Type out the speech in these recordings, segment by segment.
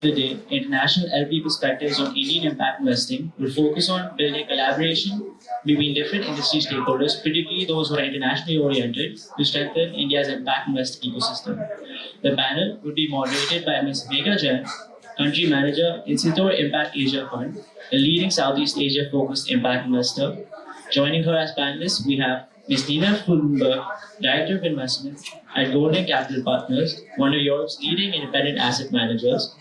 the day, International LP Perspectives on Indian Impact Investing will focus on building collaboration between different industry stakeholders, particularly those who are internationally oriented, to strengthen India's impact investing ecosystem. The panel will be moderated by Ms. Megha Jain, Country Manager, Insitor Impact Asia Fund, a leading Southeast Asia-focused impact investor. Joining her as panelists, we have Ms. Freudenberg, Director of Investment at Golden Capital Partners, one of Europe's leading independent asset managers.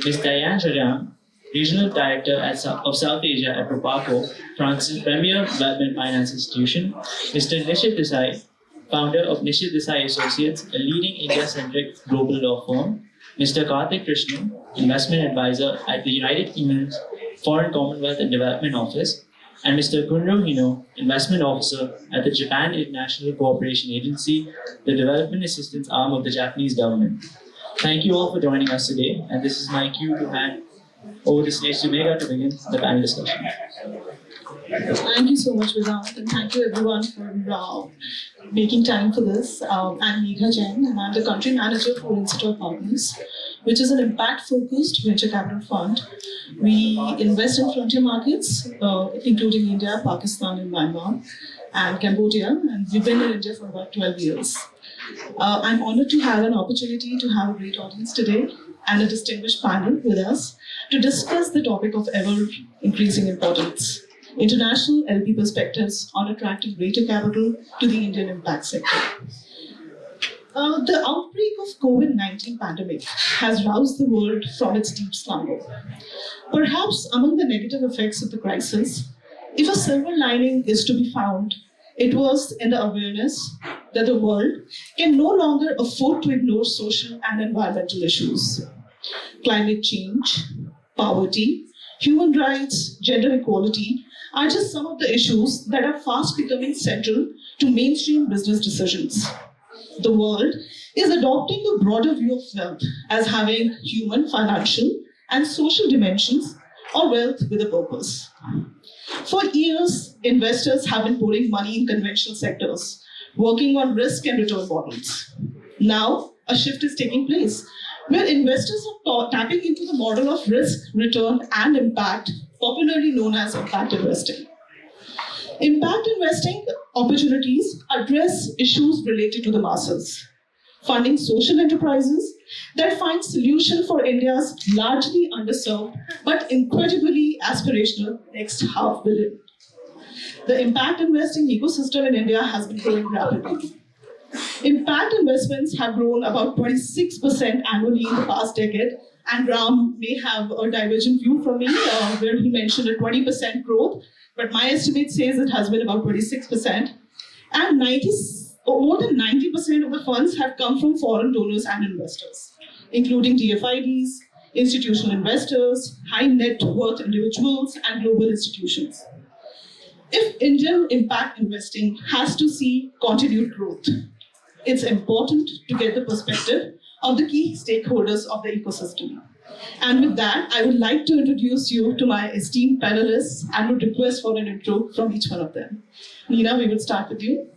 Ms. Diane, Jegam, Regional Director of South Asia at Proparco, France's premier development finance institution. Mr. Nishith Desai, founder of Nishith Desai Associates, a leading India-centric global law firm. Mr. Karthik Krishnan, Investment Advisor at the United Kingdom's Foreign Commonwealth and Development Office. And Mr. Kunro Hino, Investment Officer at the Japan International Cooperation Agency, the development assistance arm of the Japanese government. Thank you all for joining us today, and this is my cue to hand over the stage to Megha to begin the panel discussion. Thank you so much, Vedant, and thank you everyone for making time for this. I'm Megha Jain, and I'm the Country Manager for Insitor Partners, which is an impact-focused venture capital fund. We invest in frontier markets, including India, Pakistan, and Myanmar, and Cambodia, and we've been in India for about 12 years. I'm honored to have an opportunity to have a great audience today and a distinguished panel with us to discuss the topic of ever-increasing importance: international LP perspectives on attracting greater capital to the Indian impact sector. The outbreak of COVID-19 pandemic has roused the world from its deep slumber. Perhaps among the negative effects of the crisis, if a silver lining is to be found, it was in the awareness that the world can no longer afford to ignore social and environmental issues. Climate change, poverty, human rights, gender equality are just some of the issues that are fast becoming central to mainstream business decisions. The world is adopting a broader view of wealth as having human, financial, and social dimensions, or wealth with a purpose. For years, investors have been pouring money in conventional sectors, working on risk and return models. Now, a shift is taking place, where investors are tapping into the model of risk, return, and impact, popularly known as impact investing. Impact investing opportunities address issues related to the masses, funding social enterprises that find solutions for India's largely underserved but incredibly aspirational next $500 billion. The impact investing ecosystem in India has been growing rapidly. Impact investments have grown about 26% annually in the past decade, and Ram may have a divergent view from me, where he mentioned a 20% growth, but my estimate says it has been about 26%. And more than 90% of the funds have come from foreign donors and investors, including DFIDs, institutional investors, high net worth individuals, and global institutions. If Indian impact investing has to see continued growth, it's important to get the perspective of the key stakeholders of the ecosystem. And with that, I would like to introduce you to my esteemed panelists and would request for an intro from each one of them. Nina, we will start with you.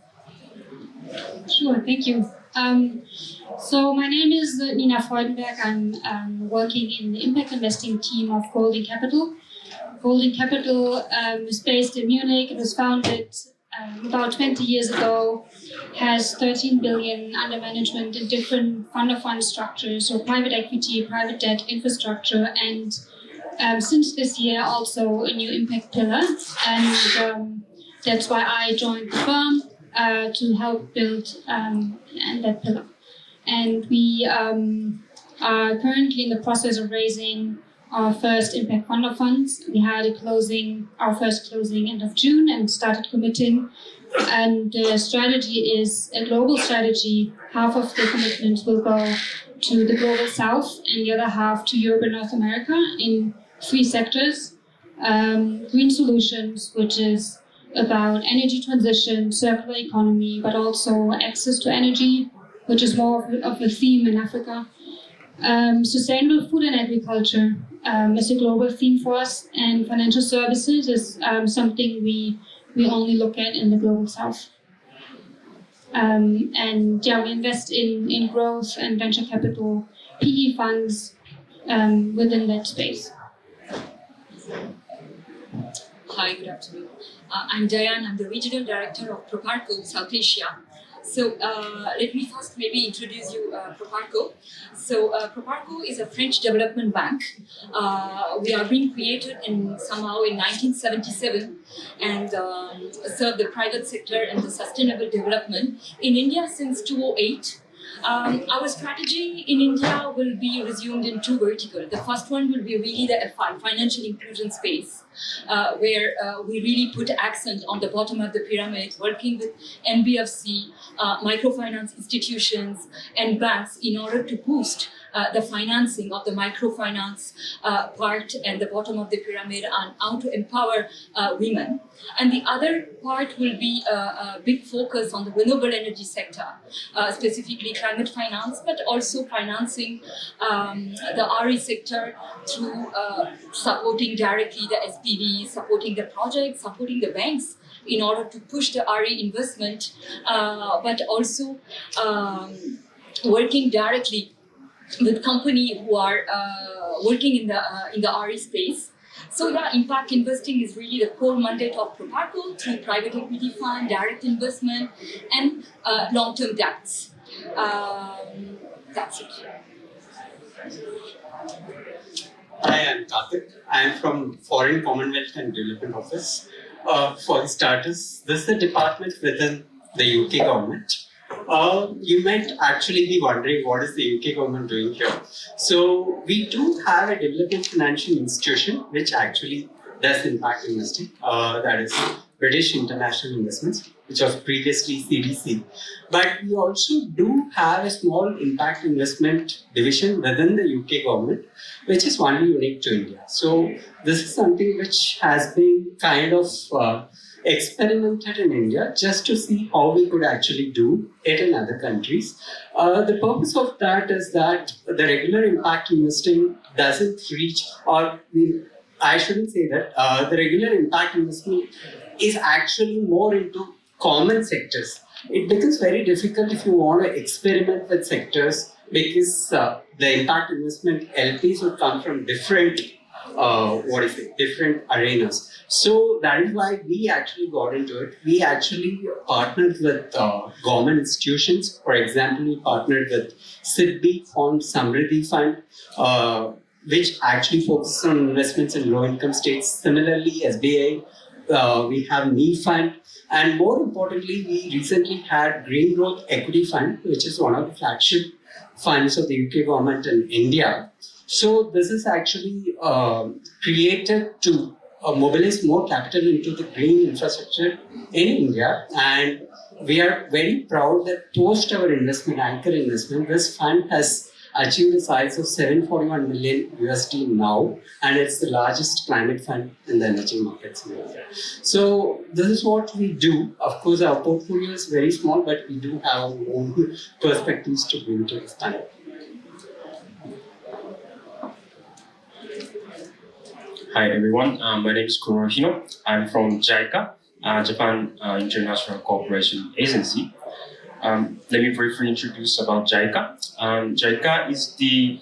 Sure, thank you. So my name is Nina Freudenberg. I'm working in the impact investing team of Golden Capital. Golden Capital is based in Munich. It was founded about 20 years ago, has 13 billion under management in different fund-of-fund structures, so private equity, private debt, infrastructure, and since this year also a new impact pillar. And that's why I joined the firm to help build that pillar. And we are currently in the process of raising our first impact fund of funds. We had our first closing end of June and started committing. And the strategy is a global strategy. Half of the commitments will go to the global south and the other half to Europe and North America in 3 sectors. Green solutions, which is about energy transition, circular economy, but also access to energy, which is more of a theme in Africa. Sustainable food and agriculture is a global theme for us, and financial services is something we only look at in the global south. We invest in growth and venture capital, PE funds, within that space. Hi, good afternoon. I'm Diane. I'm the Regional Director of Proparco, South Asia. So let me first maybe introduce you Proparco. So Proparco is a French development bank. We are being created somehow in 1977 and serve the private sector and the sustainable development in India since 2008. Our strategy in India will be resumed in two verticals. The first one will be really the FI, financial inclusion space, where we really put accent on the bottom of the pyramid, working with NBFC, microfinance institutions, and banks in order to boost the financing of the microfinance part and the bottom of the pyramid and how to empower women. And the other part will be a big focus on the renewable energy sector, specifically climate finance, but also financing the RE sector through supporting directly the SPVs, supporting the projects, supporting the banks in order to push the RE investment, but also working directly with companies who are working in the RE space. So yeah, impact investing is really the core mandate of Proparco through private equity fund, direct investment, and long-term debts. That's it. Hi, I'm Karthik. I am from Foreign Commonwealth and Development Office. For starters, this is a department within the UK government. You might actually be wondering what is the UK government doing here. So we do have a development financial institution which actually does impact investing. That is British International Investments, which was previously CDC. But we also do have a small impact investment division within the UK government, which is only unique to India. So this is something which has been kind of experimented in India just to see how we could actually do it in other countries. The purpose of that is that the regular impact investing doesn't reach, or I shouldn't say that, the regular impact investment is actually more into common sectors. It becomes very difficult if you want to experiment with sectors because the impact investment LPs would come from different different arenas. So that is why we actually got into it. We actually partnered with government institutions. For example, we partnered with SIDBI Fund, Samriddhi Fund, which actually focuses on investments in low-income states. Similarly, SBI, we have NE Fund. And more importantly, we recently had Green Growth Equity Fund, which is one of the flagship funds of the UK government in India. So this is actually created to mobilize more capital into the green infrastructure in India. And we are very proud that post our investment, anchor investment, this fund has achieved a size of $741 million USD now, and it's the largest climate fund in the energy markets in India. So this is what we do. Of course, our portfolio is very small, but we do have our own perspectives to bring to this time. Hi everyone, my name is Kunro Hino. I'm from JICA, Japan International Cooperation Agency. Let me briefly introduce about JICA. JICA is the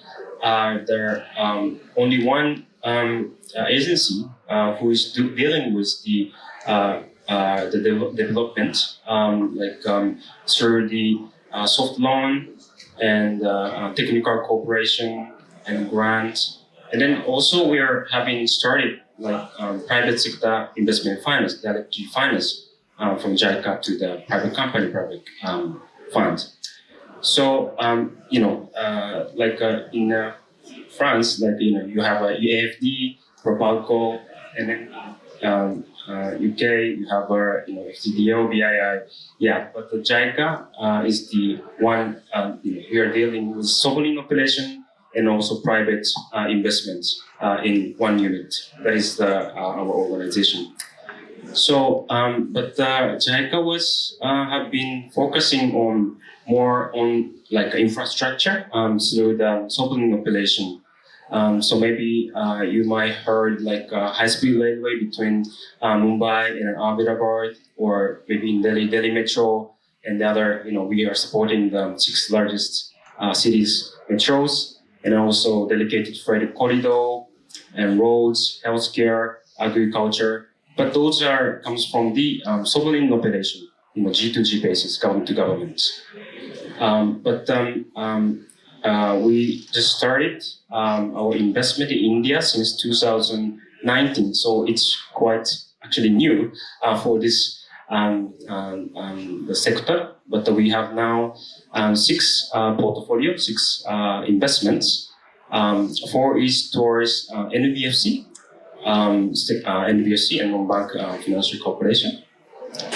only one agency who is dealing with the development, through the soft loan and technical cooperation and grant. And then also we are having started private sector investment finance, direct finance from JICA to the private company, private fund. So in France, you have a EAFD, Proparco, and then UK you have FCDO, BII. Yeah, but the JICA is the one we are dealing with sovereign operation and also private investments in one unit. That is our organization. So, but JICA have been focusing more on infrastructure through the sovereign operation. So maybe you might heard high-speed railway between Mumbai and Ahmedabad, or maybe in Delhi Metro, and the other. We are supporting the 6 largest cities metros. and also dedicated freight corridor and roads, healthcare, agriculture. But those comes from the sovereign operation, G2G basis, government to government. We just started our investment in India since 2019, so it's quite actually new for this the sector. But we have now 6 investments. 4 is towards NBFC, NBFC and non-bank financial corporation,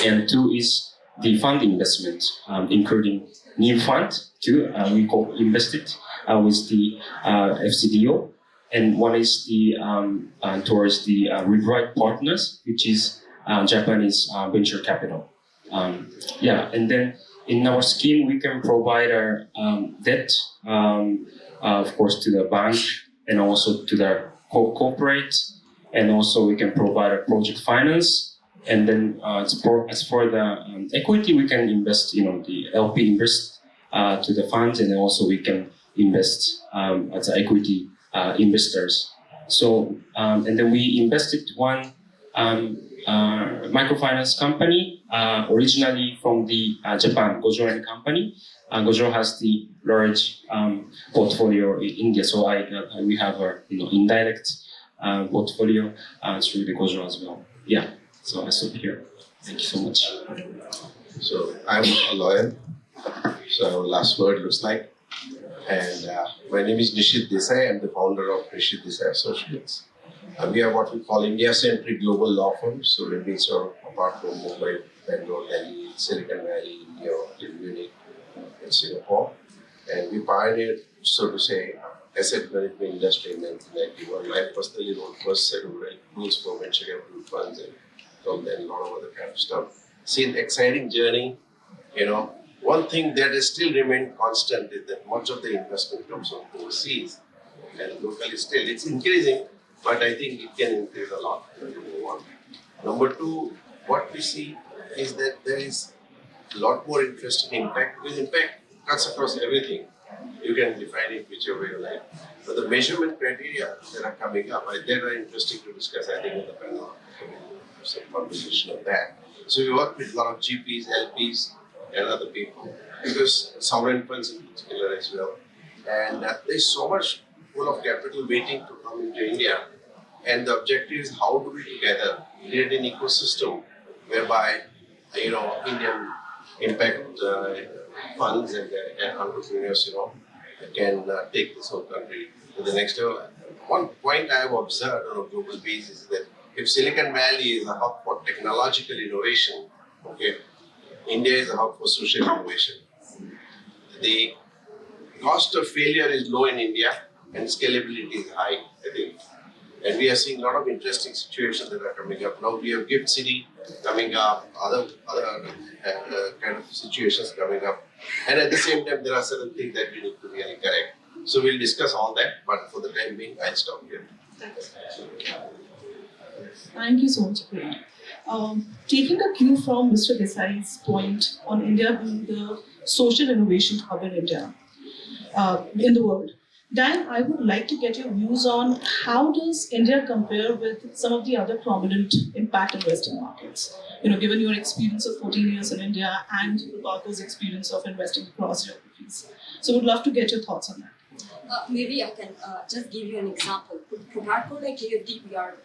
and 2 is the fund investment, including new fund. 2 we invested with the FCDO, and 1 is the towards the Rewrite Partners, which is Japanese venture capital. And then in our scheme we can provide our debt, of course, to the bank and also to the corporate, and also we can provide a project finance. And then as for the equity, we can invest, the LP invest to the funds, and then also we can invest as equity investors. So and then we invested 1 microfinance company originally from the Japan, Gojo and Company. Gojo has the large portfolio in India, so we have a indirect portfolio through the Gojo as well. Yeah, so I stop here. Thank you so much. So I'm a lawyer, so last word looks like. And my name is Nishith Desai. I'm the founder of Nishith Desai Associates. We are what we call India-centric global law firm. So when we sort of apart from Mumbai, Bangalore, Delhi, Silicon Valley, New York, Munich, and Singapore, and we pioneered, so to say, asset management industry in 1991. I personally wrote first set of rules for venture capital funds, and from then a lot of other kind of stuff. Seen exciting journey, One thing that has still remained constant is that much of the investment comes from overseas, and locally still it's increasing, but I think it can increase a lot. Number 2, what we see is that there is a lot more interest in impact, because impact cuts across everything. You can define it whichever way you like. But the measurement criteria that are coming up, that are interesting to discuss, I think, in the panel. Some conversation on that. So we work with a lot of GPs, LPs, and other people, because sovereign funds in particular as well. And there's so much pool of capital waiting to come into India. And the objective is how do we together create an ecosystem whereby, Indian impact funds and entrepreneurs, can take this whole country to the next level. One point I have observed on a global basis is that if Silicon Valley is a hub for technological innovation, India is a hub for social innovation. The cost of failure is low in India and scalability is high, I think. And we are seeing a lot of interesting situations that are coming up. Now we have Gift City coming up, other kind of situations coming up. And at the same time, there are certain things that we need to really correct. So we'll discuss all that, but for the time being, I'll stop here. Thank you so much, Priya. Taking a cue from Mr. Desai's point on India being the social innovation hub in India, in the world, Diane, I would like to get your views on how does India compare with some of the other prominent impact investing markets? Given your experience of 14 years in India and Proparco's experience of investing across geographies. So would love to get your thoughts on that. Maybe I can just give you an example. Proparco, like AFD, we are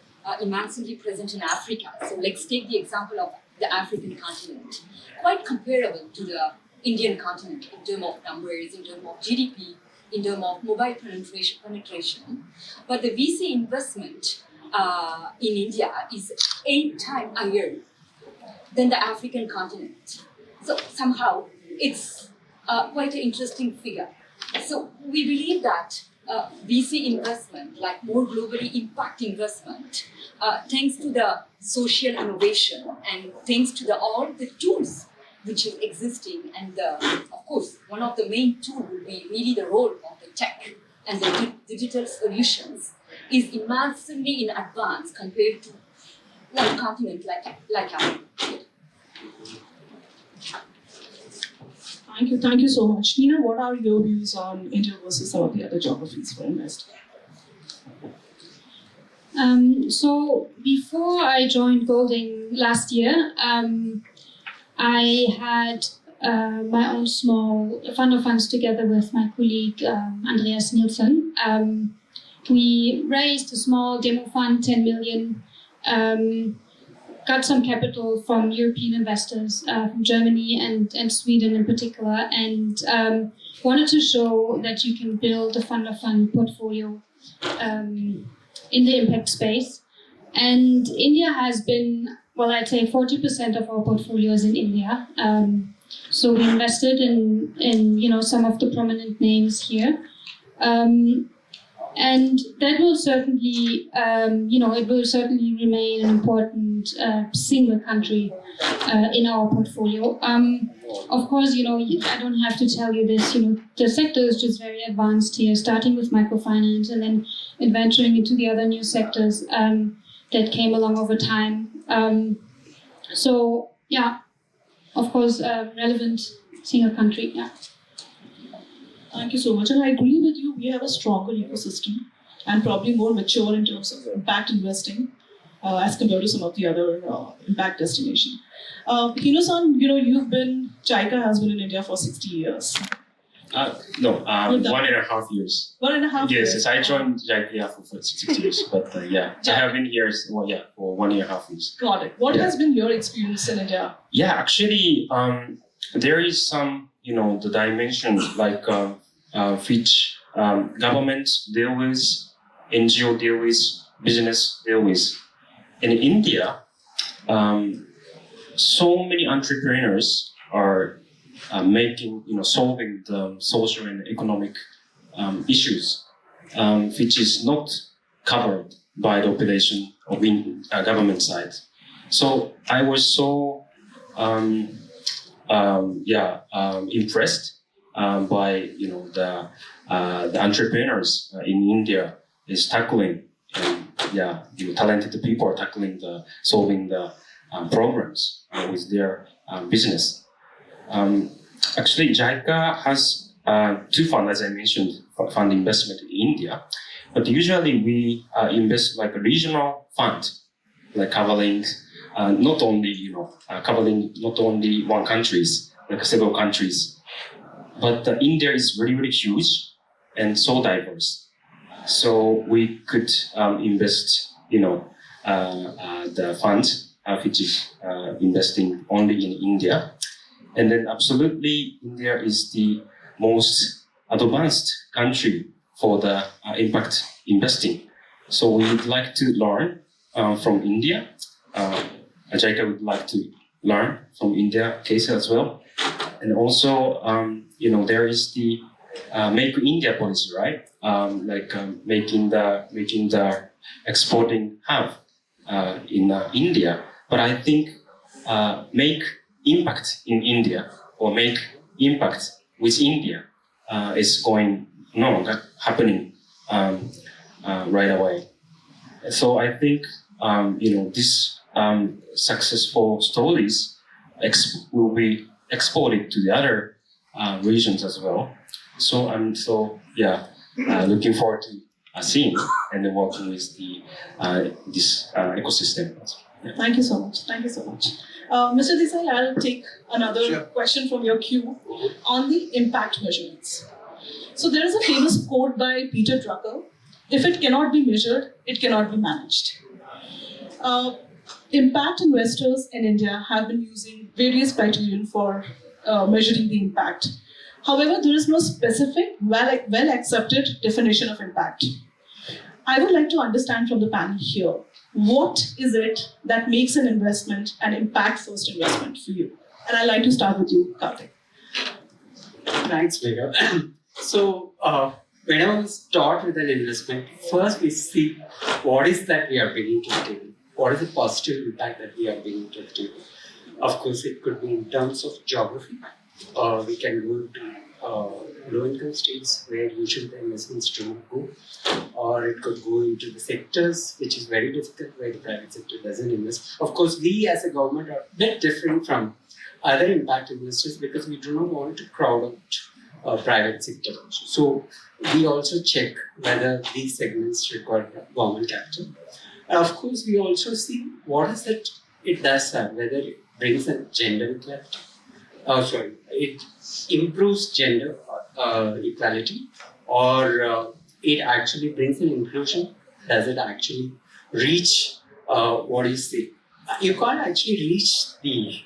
immensely present in Africa. So let's take the example of the African continent. Quite comparable to the Indian continent in terms of numbers, in terms of GDP, in terms of mobile penetration. But the VC investment in India is 8 times higher than the African continent. So somehow it's quite an interesting figure. So we believe that VC investment, like more globally impact investment, thanks to the social innovation and thanks to all the tools which is existing, and of course, one of the main tools will be really the role of the tech and the digital solutions is immensely in advance compared to one continent like Africa. Thank you so much. Nina, what are your views on India versus some of the other geographies for investing? So before I joined Golding last year, I had my own small fund of funds together with my colleague Andreas Nielsen. We raised a small demo fund, 10 million, got some capital from European investors, from Germany and Sweden in particular, and wanted to show that you can build a fund of fund portfolio in the impact space. And India has been, well, I'd say 40% of our portfolio is in India. So we invested in some of the prominent names here. And that will certainly, it will certainly remain an important single country in our portfolio. Of course, I don't have to tell you this, the sector is just very advanced here, starting with microfinance and then venturing into the other new sectors that came along over time. So, yeah, of course, relevant single country, yeah. Thank you so much. And I agree with you, we have a stronger ecosystem and probably more mature in terms of impact investing as compared to some of the other impact destinations. Hino-san, JICA has been in India for 60 years. No, 1.5 years. 1.5 years. Yes, I joined JICA for 60 years, but I have been here for 1.5 years. Got it. What has been your experience in India? Yeah, actually, there is some, the dimension like which government deal with, NGO deal with, business deal with. In India, so many entrepreneurs are solving the social and economic issues, which is not covered by the population or government side. So I was so impressed by the entrepreneurs in India is tackling talented people are tackling solving the programs with their business. Actually, JICA has two funds, as I mentioned, fund investment in India, but usually we invest like a regional fund, like covering not only one countries, like several countries, but India is really, really huge and so diverse. So we could invest, the fund which is investing only in India. And then absolutely, India is the most advanced country for the impact investing. So we would like to learn from India. JICA would like to learn from India case as well. And also, there is the Make India policy, right? Making the exporting hub in India. But I think make impact in India or make impact with India is happening right away. So I think this successful stories will be exported to the other regions as well. So I'm looking forward to seeing and working with this ecosystem. Yeah. Thank you so much. Thank you so much. Mr. Desai, I'll take another question from your queue on the impact measurements. So there is a famous quote by Peter Drucker: "If it cannot be measured, it cannot be managed." Impact investors in India have been using various criterion for measuring the impact. However, there is no specific, well-accepted definition of impact. I would like to understand from the panel here, what is it that makes an investment an impact-first investment for you? And I'd like to start with you, Karthik. Thanks, Megha. So, whenever we start with an investment, first we see what is that we are bringing to the table. What is the positive impact that we are bringing to the table? Of course, it could be in terms of geography. We can go to low-income states where usually the investments do not go, or it could go into the sectors which is very difficult where the private sector doesn't invest. Of course, we as a government are a bit different from other impact investors because we do not want to crowd out private sector. So we also check whether these segments require government capital. And of course, we also see what is it does have, whether it brings a gender equality. It improves gender equality, or it actually brings an inclusion. Does it actually reach what do you say? You can't actually reach the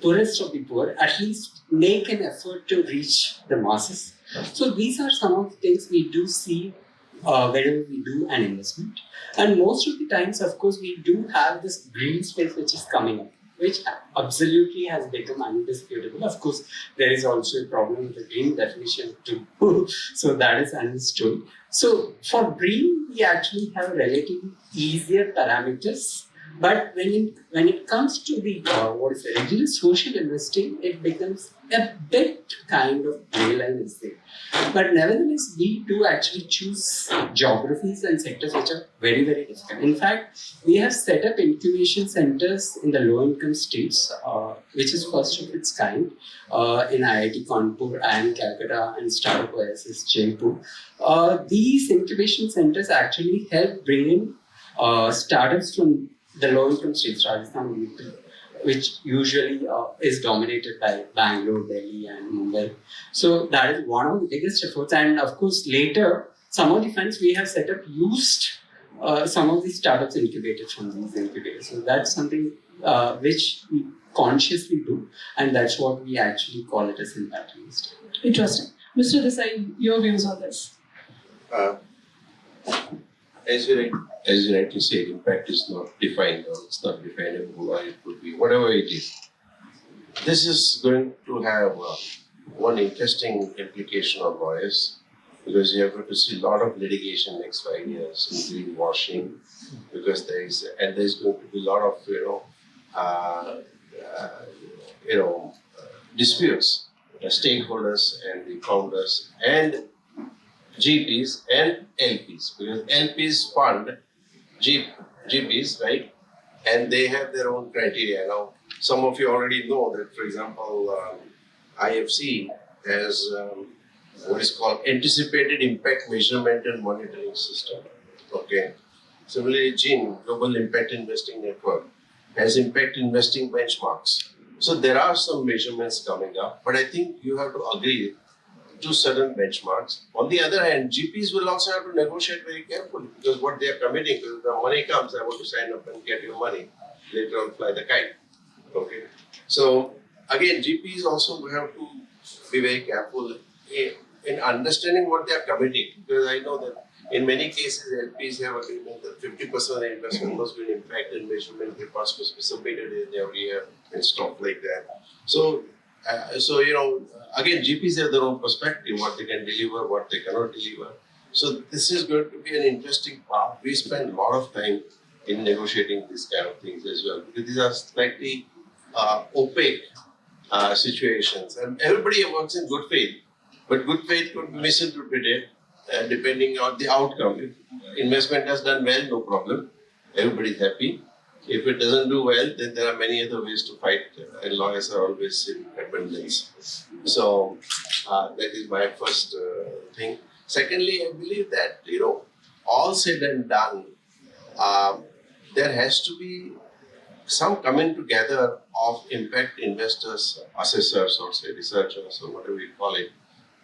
poorest of the poor, at least make an effort to reach the masses. So these are some of the things we do see whenever we do an investment. And most of the times, of course, we do have this green space which is coming up, which absolutely has become undisputable. Of course, there is also a problem with the green definition too. So that is another story. So for green, we actually have relatively easier parameters. But when it comes to the regular social investing, it becomes a bit kind of gray line is there. But nevertheless, we do actually choose geographies and sectors which are very, very difficult. In fact, we have set up incubation centers in the low-income states, which is first of its kind, in IIT Kanpur and Calcutta and Startup Oasis Jaipur. These incubation centers actually help bring in startups from the low-income states, Rajasthan, UP, which usually is dominated by Bangalore, Delhi, and Mumbai. So that is one of the biggest efforts. And of course, later, some of the funds we have set up used some of the startups incubated from these incubators. So that's something which we consciously do, and that's what we actually call it as impact investing. Interesting. Mr. Desai, your views on this? As you rightly said, impact is not defined, or it's not definable, or it could be whatever it is. This is going to have one interesting implication on lawyers, because you are going to see a lot of litigation next 5 years, including washing, because there's going to be a lot of disputes, the stakeholders and the founders and GPs and LPs, because LPs fund GPs, right? And they have their own criteria. Now, some of you already know that, for example, IFC has what is called Anticipated Impact Measurement and Monitoring System. Okay. Similarly, Jain, Global Impact Investing Network, has impact investing benchmarks. So there are some measurements coming up, but I think you have to agree to certain benchmarks. On the other hand, GPs will also have to negotiate very carefully, because what they are committing, because the money comes, I want to sign up and get your money, later on fly the kite. Okay. So again, GPs also have to be very careful in understanding what they are committing, because I know that in many cases LPs have agreement that 50% of the investment must be in impact and measurement reports must be submitted in every year and stuff like that. So again, GPs have their own perspective, what they can deliver, what they cannot deliver. So this is going to be an interesting part. We spend a lot of time in negotiating these kind of things as well, because these are slightly opaque situations, and everybody works in good faith, but good faith could be misinterpreted depending on the outcome. If investment has done well, no problem, everybody's happy. If it doesn't do well, then there are many other ways to fight, and lawyers are always in abundance. So that is my first thing. Secondly, I believe that, all said and done, there has to be some coming together of impact investors, assessors, or say researchers, or whatever you call it,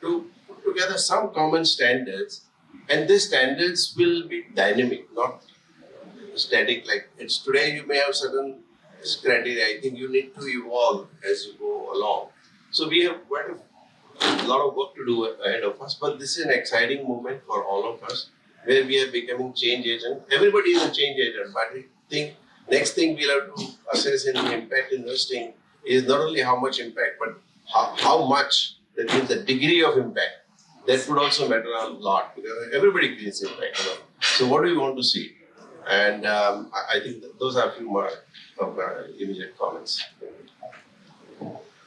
to put together some common standards, and these standards will be dynamic, not static. Like it's today, you may have certain criteria. I think you need to evolve as you go along. So we have quite a lot of work to do ahead of us, but this is an exciting moment for all of us, where we are becoming change agent. Everybody is a change agent, but I think next thing we'll have to assess in impact investing is not only how much impact, but how much, that means the degree of impact. That would also matter a lot, because everybody creates impact. So what do we want to see? And I think those are a few more of immediate comments.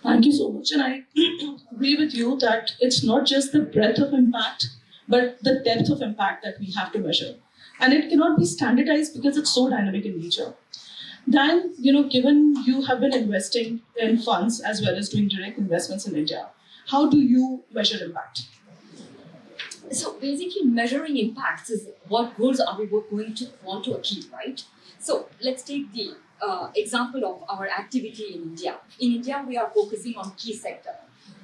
Thank you so much. And I agree with you that it's not just the breadth of impact, but the depth of impact that we have to measure. And it cannot be standardized because it's so dynamic in nature. Dan, given you have been investing in funds as well as doing direct investments in India, how do you measure impact? So basically, measuring impacts is what goals are we going to want to achieve, right? So let's take the example of our activity in India. In India, we are focusing on key sectors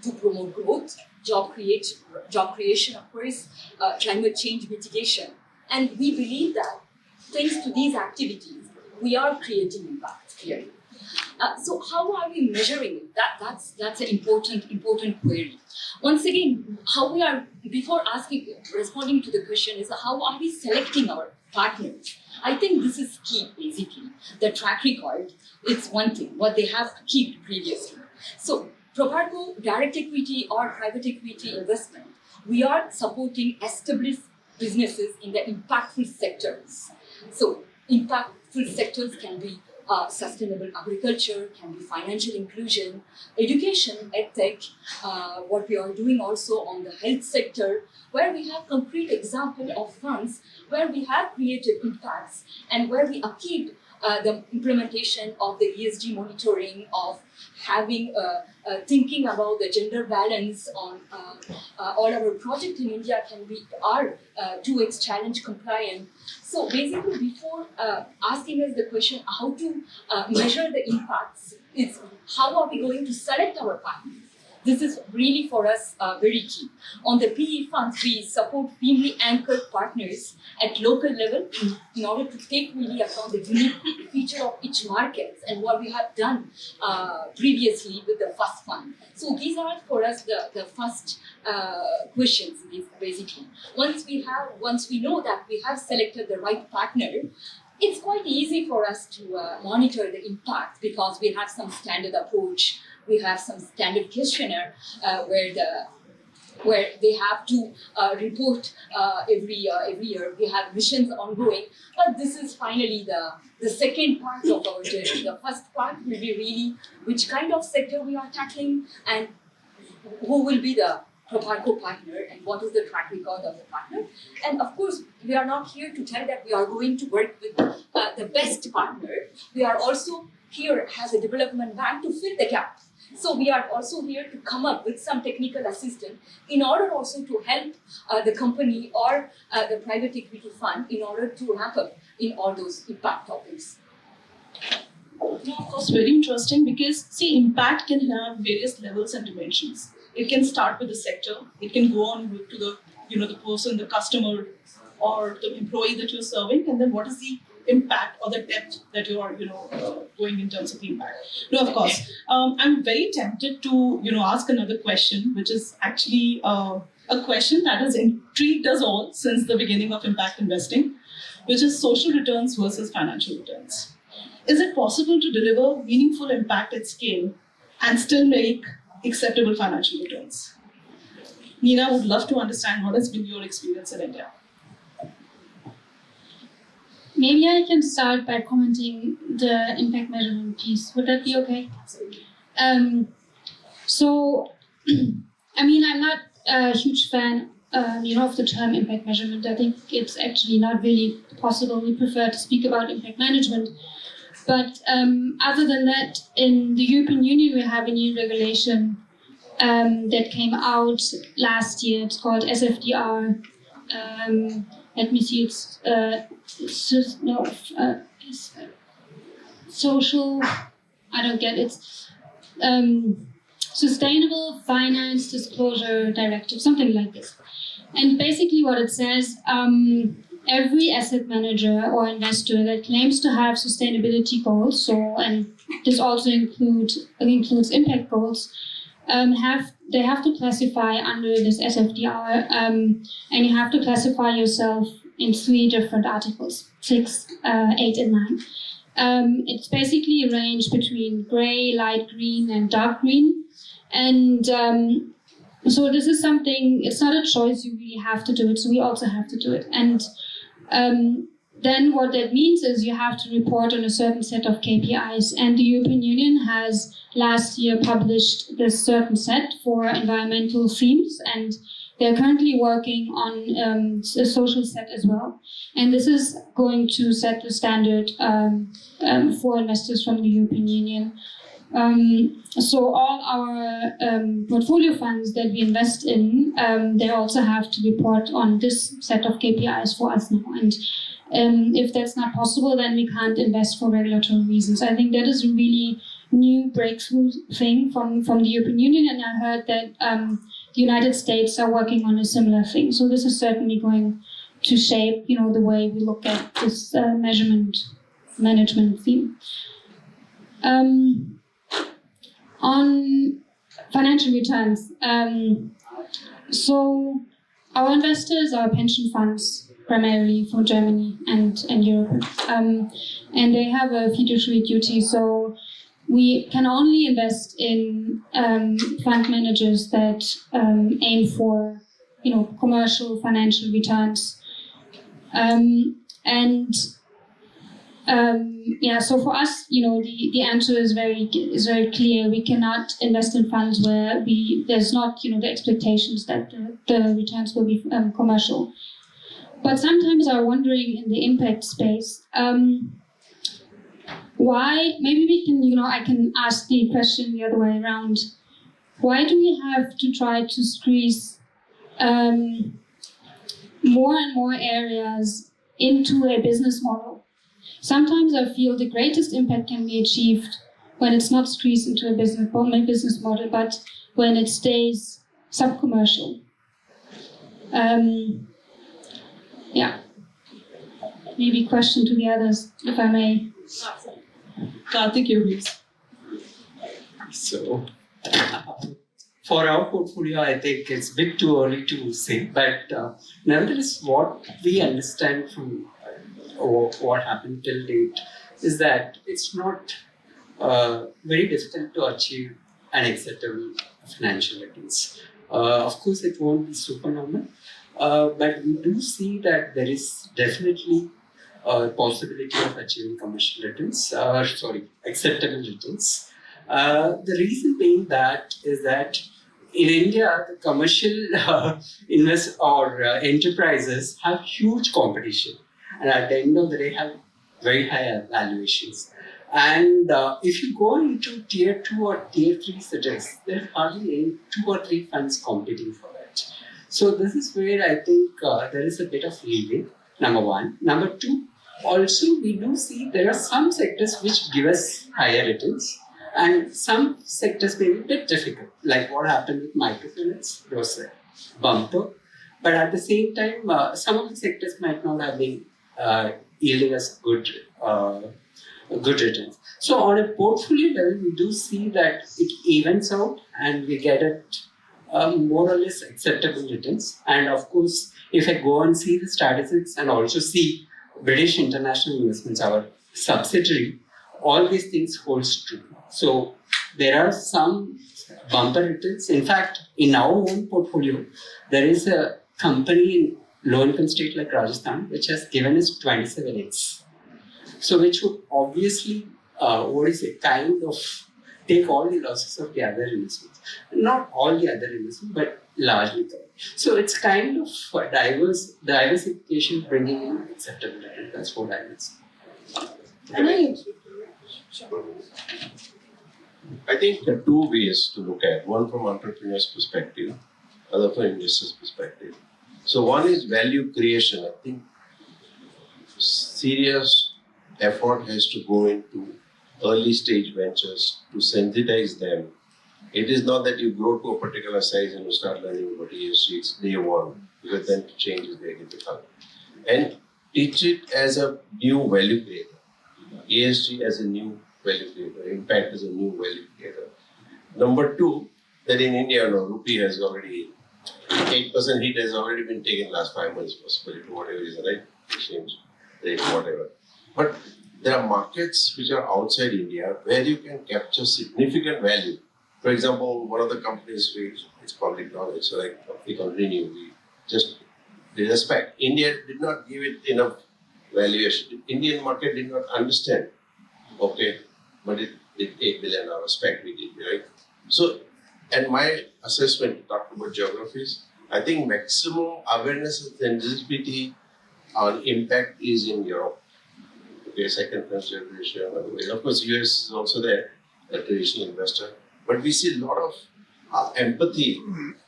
to promote growth, job creation, of course, climate change mitigation. And we believe that thanks to these activities, we are creating impact here. So how are we measuring it? That's an important query. Once again, how we are, before responding to the question, is how are we selecting our partners? I think this is key, basically. The track record, it's one thing, what they have achieved previously. So Proparco, direct equity or private equity investment, we are supporting established businesses in the impactful sectors. So impactful sectors can be sustainable agriculture, can be financial inclusion, education, edtech, what we are doing also on the health sector, where we have concrete example of funds where we have created impacts and where we achieved the implementation of the ESG monitoring, of having thinking about the gender balance on all our projects in India are 2x challenge compliant. So basically, before asking us the question how to measure the impacts, it's how are we going to select our partners? This is really for us very key. On the PE funds, we support firmly anchored partners at local level in order to take really account the unique feature of each market and what we have done previously with the first fund. So these are for us the first questions, basically. Once we know that we have selected the right partner, it's quite easy for us to monitor the impact because we have some standard approach. We have some standard questionnaire where they have to report every year. We have missions ongoing, but this is finally the second part of our journey. The first part will be really which kind of sector we are tackling and who will be the Proparco partner and what is the track record of the partner. And of course, we are not here to tell that we are going to work with the best partner. We are also here as a development bank to fill the gap. So we are also here to come up with some technical assistance in order also to help the company or the private equity fund in order to wrap up in all those impact topics. Of course, very interesting because see, impact can have various levels and dimensions. It can start with the sector. It can go on to the person, the customer, or the employee that you're serving, and then what is the impact or the depth that you are going in terms of the impact. No, of course. I'm very tempted to ask another question, which is actually a question that has intrigued us all since the beginning of impact investing, which is social returns versus financial returns. Is it possible to deliver meaningful impact at scale and still make acceptable financial returns? Nina, would love to understand what has been your experience in India. Maybe I can start by commenting the impact measurement piece. Would that be okay? So, I mean, I'm not a huge fan, of the term impact measurement. I think it's actually not really possible. We prefer to speak about impact management. But other than that, in the European Union, we have a new regulation that came out last year. It's called SFDR. Let me see. It's social. I don't get it. Sustainable Finance Disclosure Directive, something like this. And basically, what it says. Every asset manager or investor that claims to have sustainability goals, and this also includes impact goals, they have to classify under this SFDR, and you have to classify yourself in 3 different articles, 6, 8, and 9. It's basically a range between gray, light green, and dark green, and so this is something. It's not a choice; you really have to do it. So we also have to do it, and then what that means is you have to report on a certain set of KPIs. And the European Union has last year published this certain set for environmental themes, and they're currently working on a social set as well. And this is going to set the standard for investors from the European Union. So all our portfolio funds that we invest in, they also have to report on this set of KPIs for us now. And if that's not possible, then we can't invest for regulatory reasons. I think that is a really new breakthrough thing from the European Union, and I heard that the United States are working on a similar thing. So this is certainly going to shape, the way we look at this management theme. On financial returns, so our investors are pension funds, primarily from Germany and Europe, and they have a fiduciary duty. So we can only invest in fund managers that aim for, commercial financial returns, so for us, the answer is very clear. We cannot invest in funds where there's not, the expectations that the returns will be commercial. But sometimes I'm wondering in the impact space, why? Maybe we can, I can ask the question the other way around. Why do we have to try to squeeze more and more areas into a business model? Sometimes I feel the greatest impact can be achieved when it's not squeezed into a business model, but when it stays sub-commercial. Maybe question to the others, if I may. Karthik, your views. So, for our portfolio, I think it's a bit too early to say, but nevertheless, what we understand from what happened till date is that it's not very difficult to achieve an acceptable financial returns. Of course, it won't be supernormal, but we do see that there is definitely a possibility of achieving commercial returns, acceptable returns. The reason being that is that in India, the commercial enterprises have huge competition, and at the end of the day have very high valuations. And if you go into tier 2 or tier 3 cities, there are hardly any 2 or 3 funds competing for that. So this is where I think there is a bit of leeway, number one. Number two, also we do see there are some sectors which give us higher returns, and some sectors may be a bit difficult, like what happened with microfinance. It was a bumper. But at the same time, some of the sectors might not have been yielding us good returns. So on a portfolio level, we do see that it evens out and we get it more or less acceptable returns. And of course, if I go and see the statistics and also see British International Investments, our subsidiary, all these things holds true. So there are some bumper returns. In fact, in our own portfolio, there is a company in low-income state like Rajasthan, which has given us 27x. So which would obviously, kind of take all the losses of the other investments. Not all the other investments, but largely covered. So it's kind of diversification bringing in acceptable return. That's what I would say. I think there are two ways to look at, one from entrepreneur's perspective, other from investor's perspective. So one is value creation. I think serious effort has to go into early stage ventures to sensitize them. It is not that you grow to a particular size and you start learning about ESG, it's day one, because then change is very difficult. And teach it as a new value creator. ESG as a new value creator, impact as a new value creator. Number two, that in India, rupee has already, 8% hit has already been taken last 5 months, possibly to whatever is the right exchange rate, whatever. But there are markets which are outside India where you can capture significant value. For example, one of the companies, it's public knowledge, so like we continue, we respect. India did not give it enough valuation. Indian market did not understand. Okay, but it did $8 billion spec we did, right? So, and my assessment, talk about geographies, I think maximum awareness and sensitivity on impact is in Europe. Okay, second consideration. Of course, US is also there, a traditional investor. But we see a lot of empathy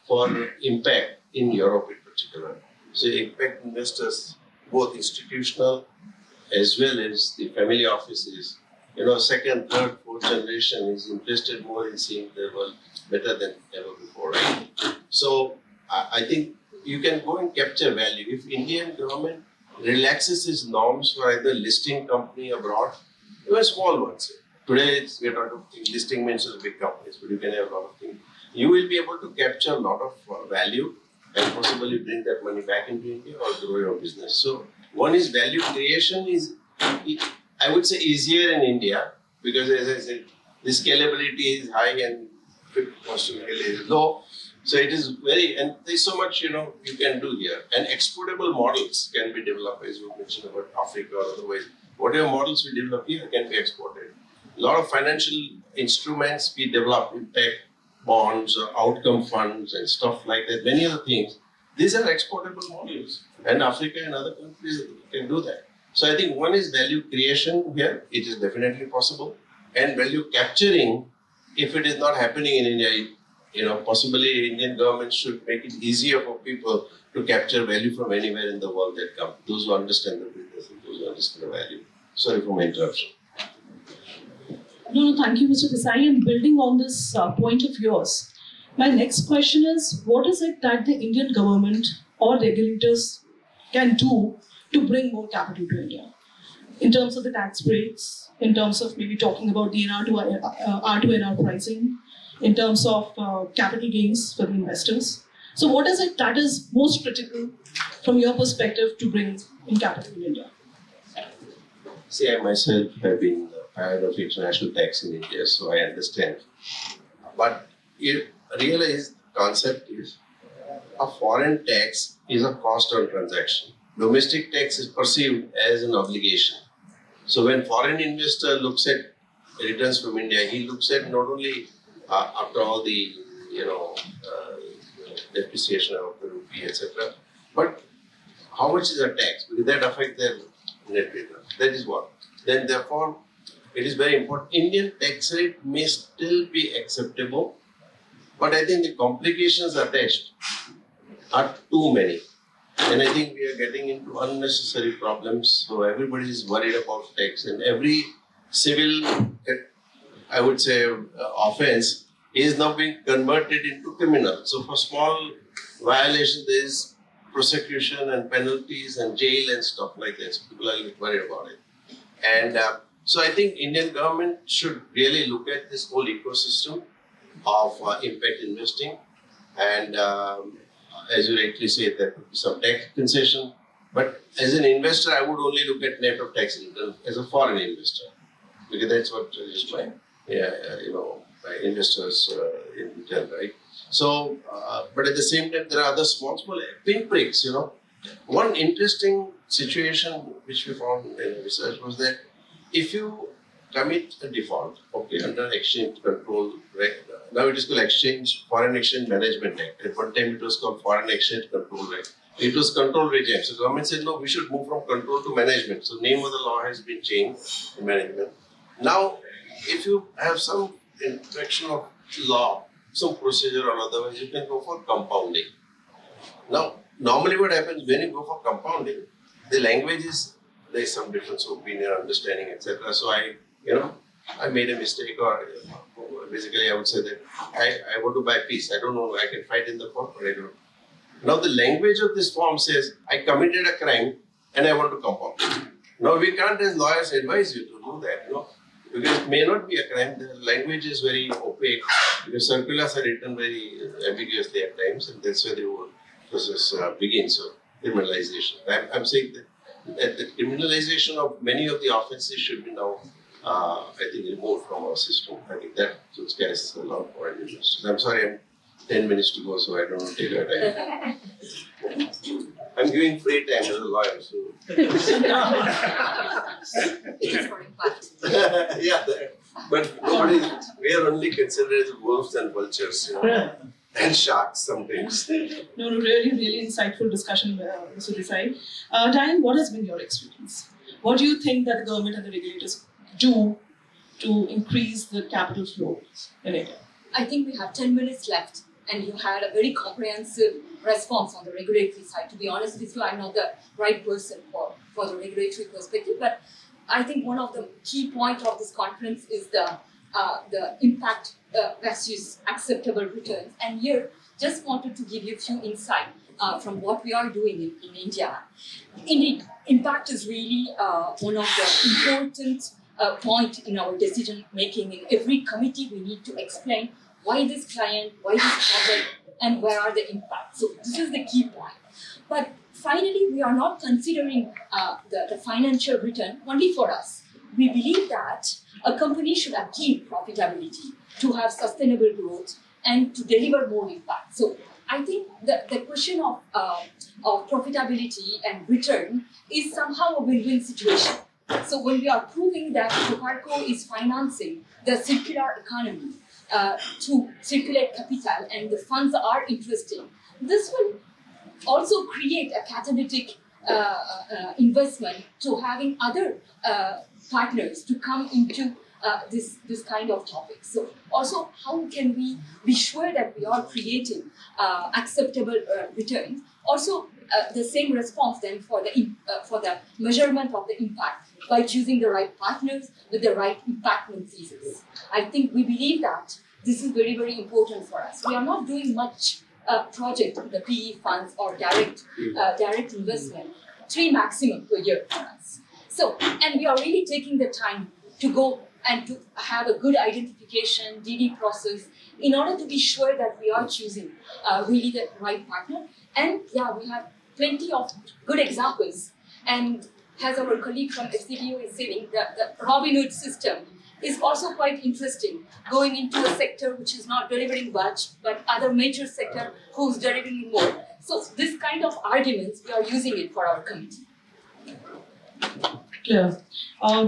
for impact in Europe in particular. So impact investors, both institutional as well as the family offices, second, third, fourth generation is interested more in seeing the world better than ever before, right? So I think you can go and capture value. If Indian government relaxes its norms for either listing company abroad, even small ones. Today we are talking listing means big companies, but you can have a lot of things. You will be able to capture a lot of value and possibly bring that money back into India or grow your business. So one is value creation is, I would say, easier in India because, as I said, the scalability is high and cost to scale is low. So it is very, and there's so much, you can do here. And exportable models can be developed, as you mentioned about Africa or otherwise. Whatever models we develop here can be exported. A lot of financial instruments we develop, impact bonds or outcome funds and stuff like that. Many other things. These are exportable models. And Africa and other countries can do that. So I think one is value creation here. It is definitely possible. And value capturing, if it is not happening in India, possibly Indian government should make it easier for people to capture value from anywhere in the world that come. Those who understand the business and those who understand the value. Sorry for my interruption. No, thank you, Mr. Desai. And building on this point of yours, my next question is, what is it that the Indian government or regulators can do to bring more capital to India? In terms of the tax breaks, in terms of maybe talking about the R2NR pricing, in terms of capital gains for the investors. So what is it that is most critical from your perspective to bring in capital in India? See, I myself have been a fan of international tax in India, so I understand. But you realize the concept is a foreign tax is a cost on transaction. Domestic tax is perceived as an obligation. So when foreign investor looks at returns from India, he looks at not only after all the depreciation of the rupee, etc., but how much is the tax? Because that affects their net return. That is what. Then therefore, it is very important. Indian tax rate may still be acceptable, but I think the complications attached are too many. And I think we are getting into unnecessary problems. So everybody is worried about tax, and every civil, I would say, offense is now being converted into criminal. So for small violation, there is prosecution and penalties and jail and stuff like that. So people are worried about it. And so I think Indian government should really look at this whole ecosystem of impact investing. And as you rightly say, there could be some tax concession. But as an investor, I would only look at net of tax return as a foreign investor, because that's what is my investors in return, right? So, but at the same time, there are other small pinpricks. One interesting situation which we found in research was that if you commit a default, under Exchange Control Act, now it is called Foreign Exchange Management Act. At one time it was called Foreign Exchange Control Act. It was control regime. So government said, no, we should move from control to management. So name of the law has been changed to management. Now, if you have some infraction of law, some procedure or otherwise, you can go for compounding. Now, normally what happens when you go for compounding, the language is, there is some difference of opinion, understanding, etc. So I made a mistake, or basically I would say that I want to buy peace. I don't know, I can fight in the court, but I don't. Now the language of this form says, I committed a crime and I want to compound. Now we can't as lawyers advise you to do that, because it may not be a crime. The language is very opaque, because circulars are written very ambiguously at times, and that's where the whole process begins. So criminalization. I'm saying that the criminalization of many of the offenses should be now, I think, removed from our system. I think that carries a lot for investors. I'm sorry, I'm 10 minutes to go, so I don't want to take your time. I'm giving free time as a lawyer, so. It is for impact. Yeah, but nobody, we are only considered as wolves and vultures, and sharks sometimes. No, really insightful discussion, Mr. Desai. Diane, what has been your experience? What do you think that the government and the regulators do to increase the capital flow in India? I think we have 10 minutes left, and you had a very comprehensive response on the regulatory side. To be honest with you, I'm not the right person for the regulatory perspective, but I think one of the key points of this conference is the impact versus acceptable returns. And here, just wanted to give you a few insights from what we are doing in India. Indeed, impact is really one of the important point in our decision making. In every committee, we need to explain why this client, why this project, and where are the impacts. So this is the key point. But finally, we are not considering the financial return only for us. We believe that a company should achieve profitability to have sustainable growth and to deliver more impact. So I think the question of profitability and return is somehow a win-win situation. So when we are proving that Proparco is financing the circular economy to circulate capital and the funds are interesting, this will also create a catalytic investment to having other partners to come into this kind of topic. So also, how can we be sure that we are creating acceptable returns? Also, the same response then for the measurement of the impact by choosing the right partners with the right impact thesis. I think we believe that this is very, very important for us. We are not doing much project with the PE funds or direct investment, 3 maximum per year for us. So, and we are really taking the time to go and to have a good identification, DD process, in order to be sure that we are choosing really the right partner. And yeah, we have plenty of good examples. And as our colleague from FCDO is saying, the Robin Hood system is also quite interesting, going into a sector which is not delivering much, but other major sector who's delivering more. So this kind of arguments, we are using it for our committee. Clear.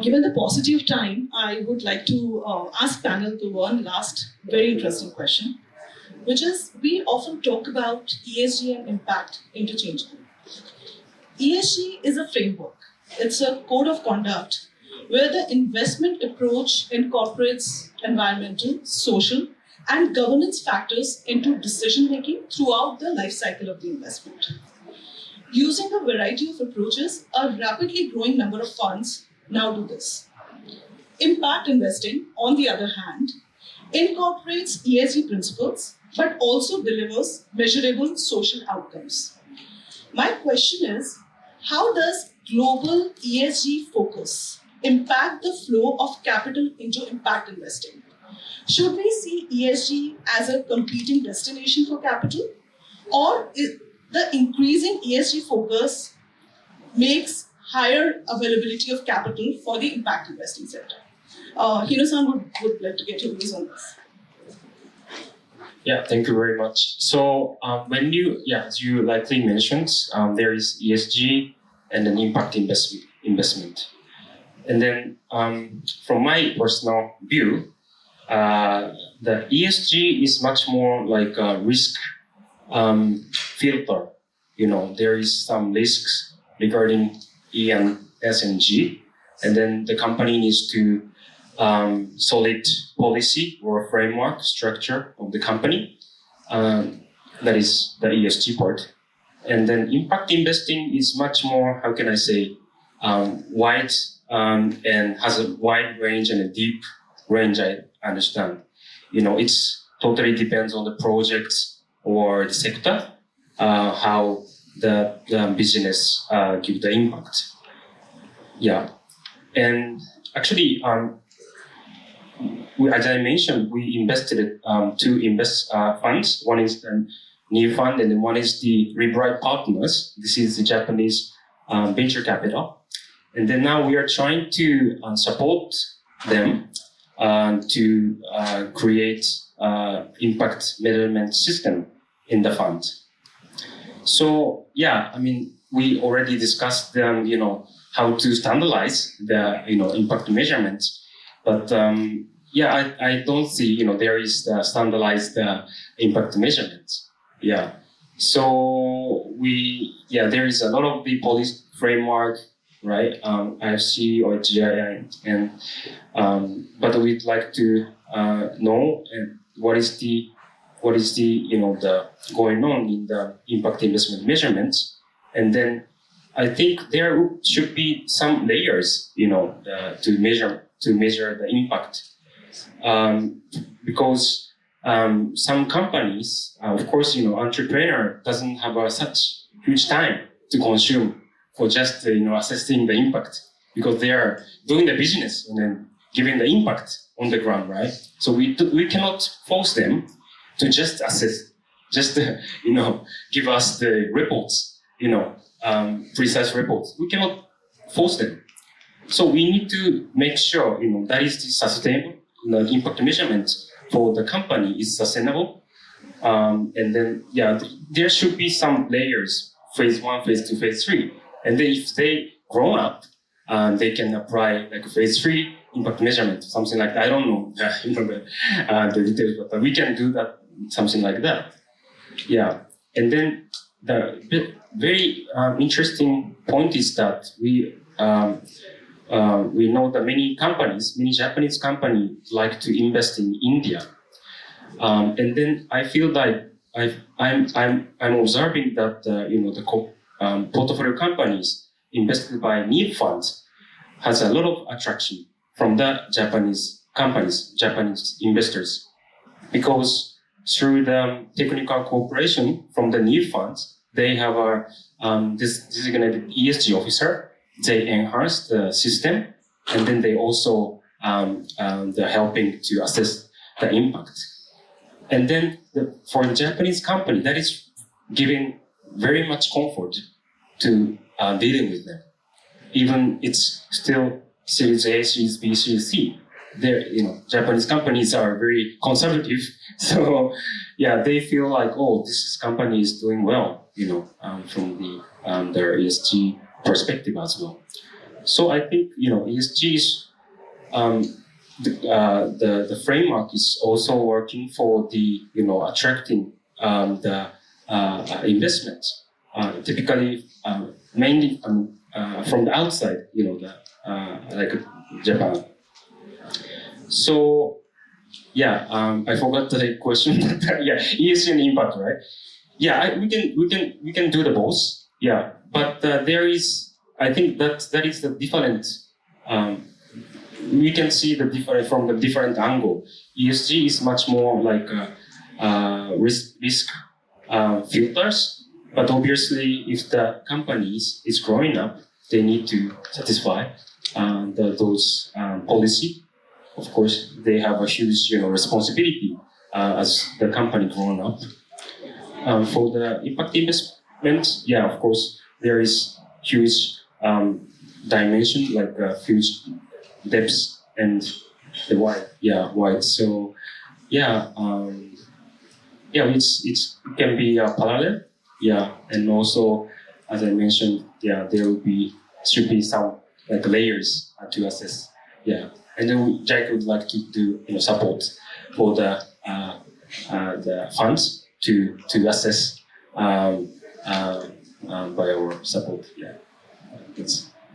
Given the paucity of time, I would like to ask panel the one last very interesting question, which is we often talk about ESG and impact interchangeably. ESG is a framework. It's a code of conduct where the investment approach incorporates environmental, social, and governance factors into decision making throughout the life cycle of the investment. Using a variety of approaches, a rapidly growing number of funds now do this. Impact investing, on the other hand, incorporates ESG principles but also delivers measurable social outcomes. My question is, how does global ESG focus impact the flow of capital into impact investing? Should we see ESG as a competing destination for capital, or is the increasing ESG focus makes higher availability of capital for the impact investing sector? Hino-san would like to get your views on this. Yeah, thank you very much. So as you likely mentioned, there is ESG and an impact investment. And then from my personal view, the ESG is much more like a risk filter. There is some risks regarding E and S and G, and then the company needs to solid policy or framework structure of the company. That is the ESG part. And then impact investing is much more, how can I say, wide and has a wide range and a deep range, I understand. It's totally depends on the projects or the sector, how the business give the impact. Yeah. And actually, as I mentioned, we invested 2 funds. One is the new fund, and then one is the Rebright Partners. This is the Japanese venture capital. And then now we are trying to support them to create impact measurement system in the fund. So yeah, I mean, we already discussed how to standardize the impact measurements, but I don't see there is the standardized impact measurements. Yeah, so there is a lot of the policy framework, right? IFC or GII, and but we'd like to know what is the the going on in the impact investment measurements, and then I think there should be some layers, to measure the impact, because some companies, of course, entrepreneur doesn't have such huge time to consume for just assessing the impact, because they are doing the business and then giving the impact on the ground, right? So we cannot force them to just assess, just give us the reports, precise reports. We cannot force them. So we need to make sure that is the sustainable. The impact measurement for the company is sustainable, and then there should be some layers: phase 1, phase 2, phase 3, and then if they grow up, they can apply like phase 3 impact measurement, something like that. I don't know the details, but we can do that. Something like that, yeah. And then the very interesting point is that we know that many Japanese companies like to invest in India, and then I feel like I'm observing that the portfolio companies invested by NIB funds has a lot of attraction from the Japanese investors, because through the technical cooperation from the NIB funds, they have this designated ESG officer. They enhance the system, and then they also they're helping to assess the impact. And then for the Japanese company, that is giving very much comfort to dealing with them. Even it's still Series A, Series B, Series C. Japanese companies are very conservative, so they feel like, this company is doing well, from their ESG perspective as well. So I think ESG is the framework is also working for the attracting the investments, typically mainly from the outside, like Japan. So I forgot the question. ESG and impact, right? We can do the both. But there is, I think that is the different. We can see the different from the different angle. ESG is much more like risk filters. But obviously, if the companies is growing up, they need to satisfy those policy. Of course, they have a huge responsibility as the company growing up. For the impact investment, of course, there is huge dimension, like huge depth and the wide. So it can be parallel. And also, as I mentioned, there should be some like layers to assess. And then JICA would like to do support for the funds to assess by our support.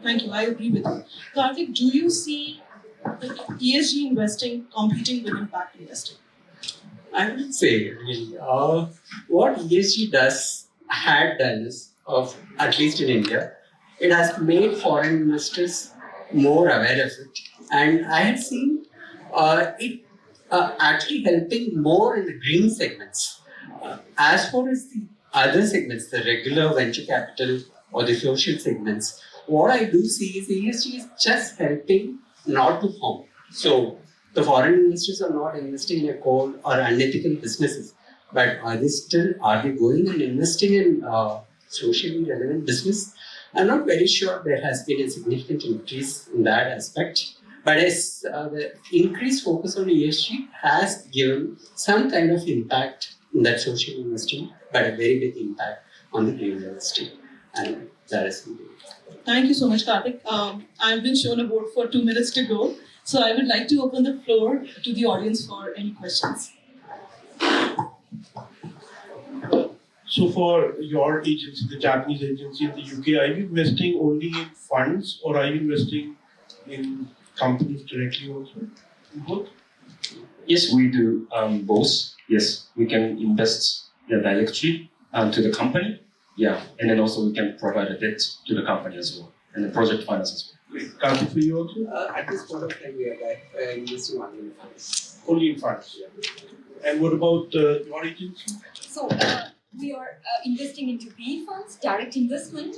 Thank you. I agree with you. Karthik, do you see ESG investing competing with impact investing? I would say really, what ESG had done is, at least in India, it has made foreign investors more aware of it. And I had seen it actually helping more in the green segments. As far as the other segments, the regular venture capital or the social segments, what I do see is ESG is just helping not to harm. So the foreign investors are not investing in a coal or unethical businesses, but are they going and investing in socially relevant business? I'm not very sure there has been a significant increase in that aspect. But as the increased focus on ESG has given some kind of impact in that social investing, but a very big impact on the green real estate. And that is something. Thank you so much, Karthik. I've been shown a board for 2 minutes to go. So I would like to open the floor to the audience for any questions. So for your agency, the Japanese agency in the UK, are you investing only in funds or are you investing in companies directly also? In both? Yes, we do both. Yes, we can invest directly to the company. Yeah, and then also we can provide a debt to the company as well, and the project finance as well. Great. Karthik, for you also? At this point of time, we are investing only in funds. Only in funds. Yeah. And what about your agency? So we are investing into PE funds, direct investment,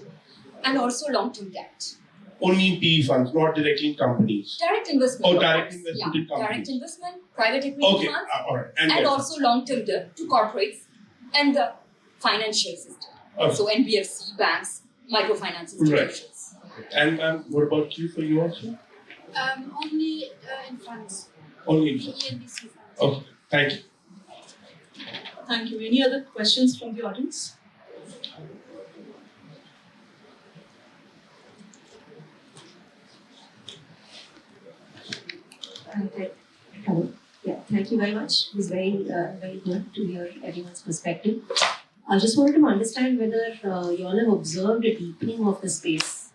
and also long-term debt. Only in PE funds, not directly in companies. Direct investment. Oh, of direct course. investment in companies. Direct investment, private equity Okay, funds, all right. and debt. also long-term debt to corporates and the financial system. Okay. So NBFC, banks, microfinance institutions. And what about you, for you also? Only in funds. Only in funds. ENBC funds. Okay, thank you. Thank you. Any other questions from the audience? Hello. Yeah, thank you very much. It was very good to hear everyone's perspective. I just wanted to understand whether you all have observed a deepening of the space.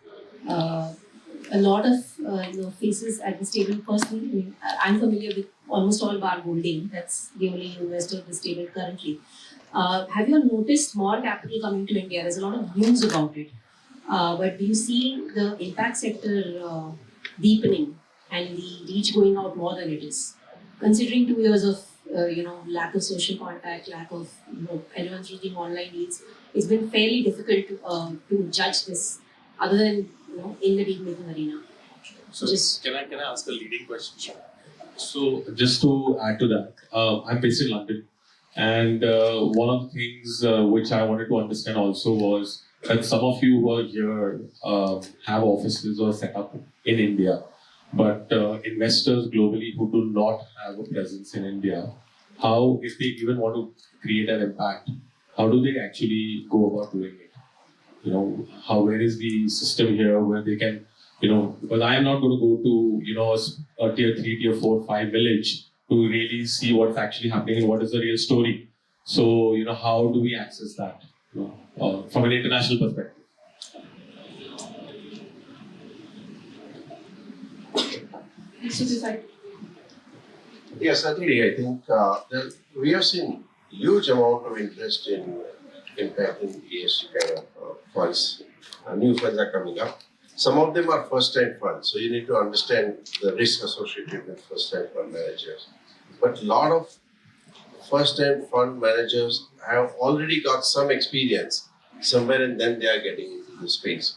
A lot of faces at this table personally. I mean, I'm familiar with almost all bar holding. That's the only investor at this table currently. Have you all noticed more capital coming to India? There's a lot of news about it. But do you see the impact sector deepening and the reach going out more than it is? Considering 2 years of lack of social contact, lack of everyone's using online deals, it's been fairly difficult to judge this, other than in the deal making arena. So can I ask a leading question? So just to add to that, I'm based in London, and one of the things which I wanted to understand also was that some of you who are here have offices or set up in India, but investors globally who do not have a presence in India, how, if they even want to create an impact, how do they actually go about doing it? Where is the system here where they can, because I am not going to go to, a tier 3, tier 4, 5 village to really see what's actually happening and what is the real story. So, how do we access that from an international perspective? Desai. Yeah, certainly. I think we have seen huge amount of interest in impact in ESG kind of funds. New funds are coming up. Some of them are first-time funds, so you need to understand the risk associated with first-time fund managers. But a lot of first-time fund managers have already got some experience somewhere, and then they are getting into the space.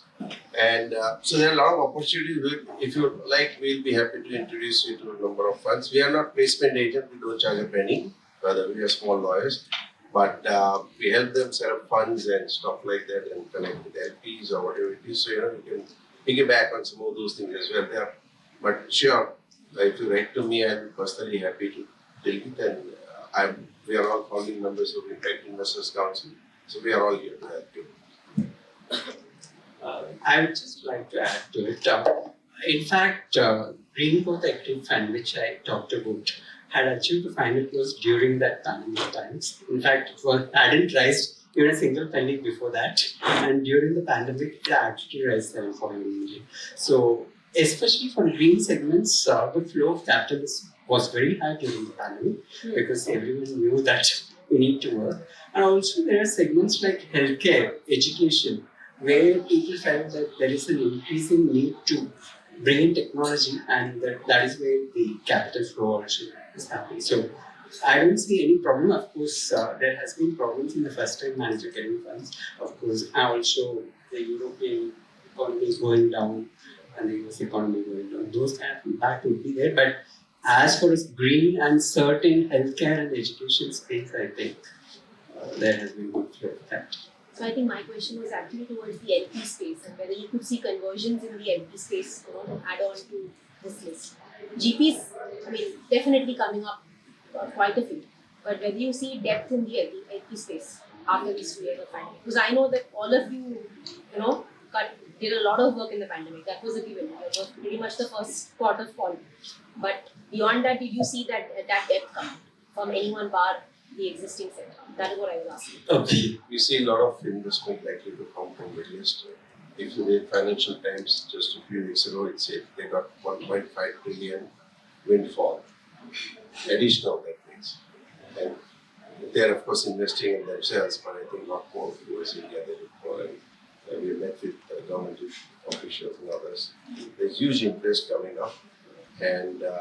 And so there are a lot of opportunities. If you like, we'll be happy to introduce you to a number of funds. We are not placement agent. We don't charge a penny. Rather, we are small lawyers. But we help them set up funds and stuff like that and connect with LPs or whatever it is. So, you can piggyback on some of those things as well there. But sure, if you write to me, I'll be personally happy to deal with it. And we are all founding members of Impact Investors Council. So we are all here to help you. I would just like to add to it. In fact, Green Growth Equity Fund, which I talked about, had achieved the final close during that pandemic times. In fact, I didn't raise even a single penny before that, and during the pandemic, it actually raised 740 million. So, especially for green segments, the flow of capital was very high during the pandemic because everyone knew that we need to work. And also, there are segments like healthcare, education, where people felt that there is an increasing need to bring in technology, and that is where the capital flow also is happening. So I don't see any problem. Of course, there has been problems in the first-time manager getting funds. Of course, and also the European economy is going down and the US economy going down. Those kind of impact would be there. But as far as green and certain healthcare and education space, I think there has been good flow of that. So I think my question was actually towards the LP space and whether you could see conversions in the LP space, to add on to this list. GPs, I mean, definitely coming up quite a few. But whether you see depth in the LP space after these 2 years of pandemic, because I know that all of you, did a lot of work in the pandemic. That was a given. It was pretty much the first quarter fall. But beyond that, did you see that depth come from anyone bar the existing set? That is what I was asking. Okay. We see a lot of investment likely to come from Middle East. If you read Financial Times just a few weeks ago, it said they got 1.5 trillion windfall. Additional, that means. And they're of course investing in themselves, but I think a lot more towards India than before. And we met with government officials and others. There's huge interest coming up, and there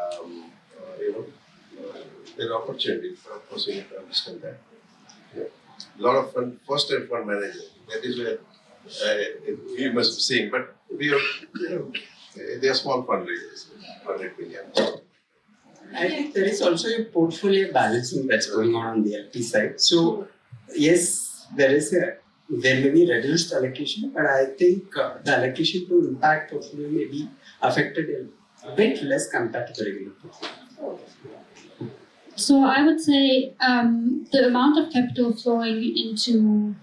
are opportunities. But of course, we need to understand that. A lot of fund, first-time fund management. That is where you must be seeing. But we are, they are small fundraisers, 100 million. I think there is also a portfolio balancing that's going on the LP side. So yes, there may be reduced allocation, but I think the allocation to impact portfolio may be affected a bit less compared to the regular portfolio. So I would say the amount of capital flowing into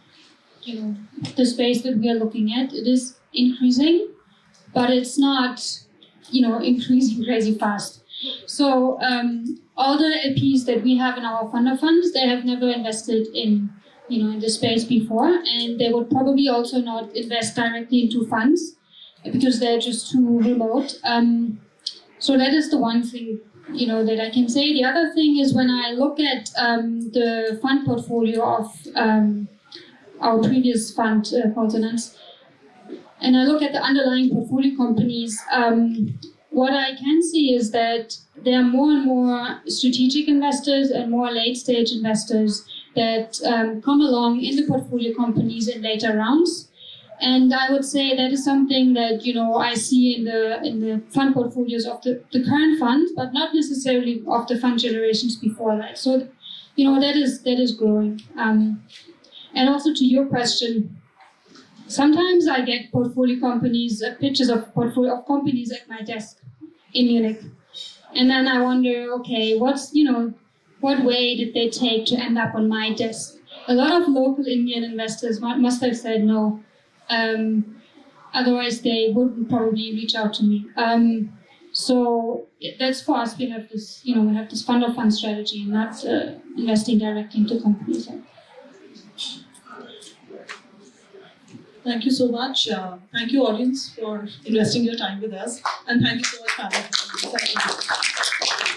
the space that we are looking at, it is increasing, but it's not increasing crazy fast. So all the LPs that we have in our fund of funds, they have never invested in the space before, and they would probably also not invest directly into funds because they're just too remote. So that is the one thing that I can say. The other thing is when I look at the fund portfolio of our previous fund continents, and I look at the underlying portfolio companies, what I can see is that there are more and more strategic investors and more late-stage investors that come along in the portfolio companies in later rounds. And I would say that is something that I see in the fund portfolios of the current fund, but not necessarily of the fund generations before that. So that is growing. And also to your question, sometimes I get portfolio companies, pictures of portfolio of companies at my desk in Munich, and then I wonder, okay, what way did they take to end up on my desk? A lot of local Indian investors must have said no. Otherwise, they wouldn't probably reach out to me. So that's for us. We have this fund of fund strategy, and not investing directly into companies. Thank you so much. Thank you, audience, for investing your time with us. And thank you so much, panel. Thank you.